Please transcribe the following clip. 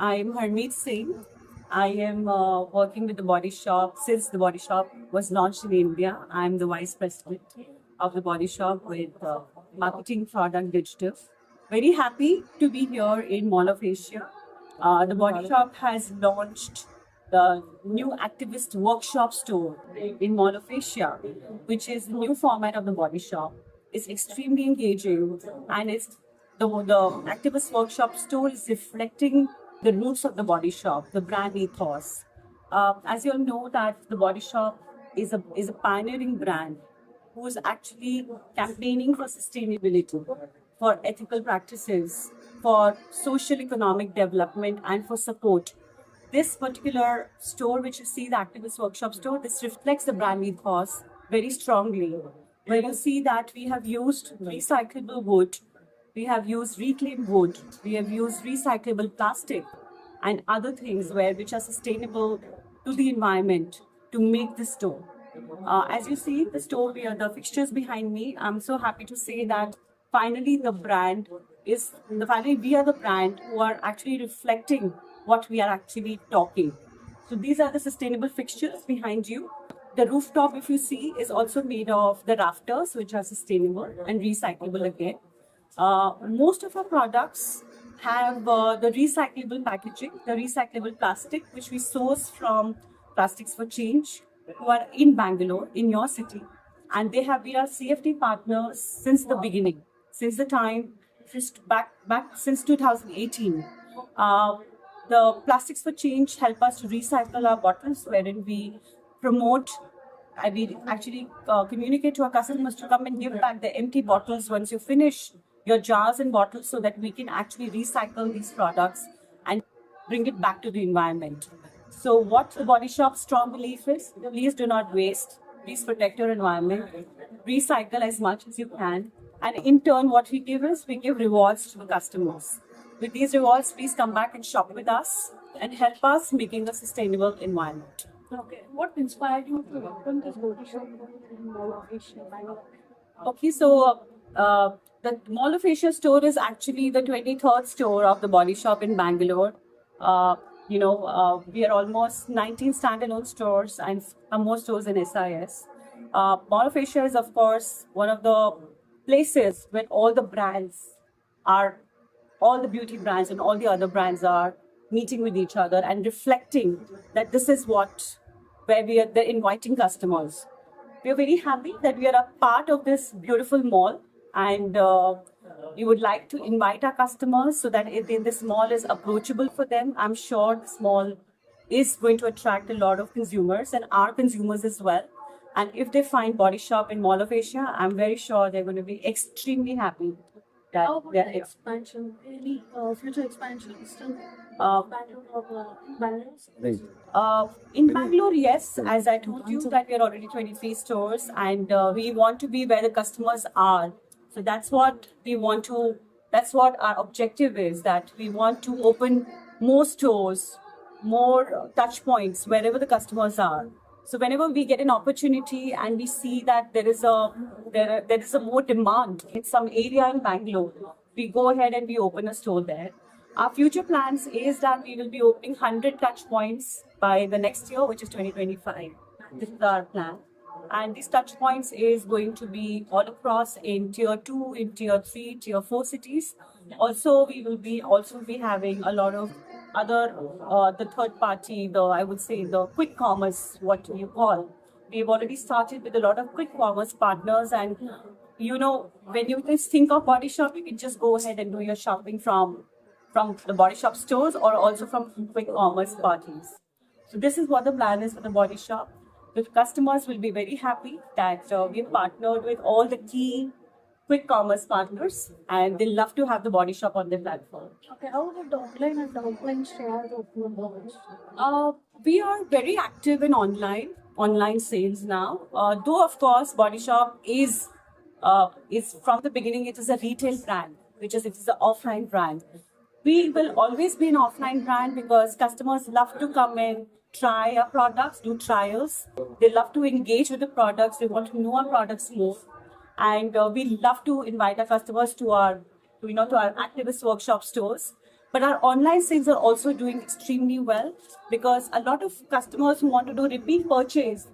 I'm Harmeet Singh. I am working with the Body Shop since the Body Shop was launched in India. I'm the Vice President of the Body Shop with Marketing Product Digital. Very happy to be here in Mall of Asia. The Body Shop has launched the new activist workshop store in Mall of Asia, which is the new format of the Body Shop. It's extremely engaging and the activist workshop store is reflecting the roots of the Body Shop, the brand ethos. As you all know, that the Body Shop is a pioneering brand who is actually campaigning for sustainability, for ethical practices, for social economic development, and for support. This particular store, which you see, the Activist Workshop store, this reflects the brand ethos very strongly. Where you see that we have used recyclable wood, we have used reclaimed wood, we have used recyclable plastic, and other things which are sustainable to the environment to make this store. As you see, the fixtures behind me, I'm so happy to say that finally finally we are the brand who are actually reflecting what we are actually talking. So these are the sustainable fixtures behind you. The rooftop, if you see, is also made of the rafters, which are sustainable and recyclable again. Most of our products have the recyclable packaging, the recyclable plastic, which we source from Plastics for Change, who are in Bangalore, in your city. And they have been our CFT partners since the beginning, since the time, back since 2018. The Plastics for Change help us to recycle our bottles, wherein we promote we actually communicate to our customers to come and give back the empty bottles once you finish your jars and bottles so that we can actually recycle these products and bring it back to the environment. So what the Body Shop's strong belief is, please do not waste, please protect your environment, recycle as much as you can, and in turn what we give is, we give rewards to the customers. With these rewards, please come back and shop with us and help us making a sustainable environment. Okay. What inspired you to open this body shop in Mall of Asia? Okay, so the Mall of Asia store is actually the 23rd store of the Body Shop in Bangalore. We are almost 19 standalone stores and some more stores in SIS. Mall of Asia is, of course, one of the places where all the beauty brands and all the other brands are meeting with each other and reflecting that this is where they're inviting customers. We are very happy that we are a part of this beautiful mall, and we would like to invite our customers so that this mall is approachable for them. I'm sure this mall is going to attract a lot of consumers and our consumers as well. And if they find Body Shop in Mall of Asia, I'm very sure they're going to be extremely happy that How about they're the expansion? Any future expansion still? Bangalore or Bangalore? In Bangalore, yes, as I told you that we are already 23 stores and we want to be where the customers are. So that's what that's what our objective is, that we want to open more stores, more touch points wherever the customers are. So whenever we get an opportunity and we see that there is a more demand in some area in Bangalore, we go ahead and we open a store there. Our future plans is that we will be opening 100 touch points by the next year, which is 2025. This is our plan. And these touch points is going to be all across in tier 2, in tier 3, tier 4 cities. Also, we will be having a lot of other the third party, I would say the quick commerce, what you call. We've already started with a lot of quick commerce partners, and when you just think of Body Shop, you can just go ahead and do your shopping from the Body Shop stores or also from quick commerce parties. So this is what the plan is for the Body Shop. The customers will be very happy that we've partnered with all the key quick commerce partners and they love to have the Body Shop on their platform. Okay, how about the online and the offline stores of the malls? We are very active in online sales now. Though of course Body Shop is from the beginning it is a retail brand, it is an offline brand. We will always be an offline brand because customers love to come in, try our products, do trials. They love to engage with the products. They want to know our products more. And we love to invite our customers to our activist workshop stores. But our online sales are also doing extremely well because a lot of customers who want to do repeat purchase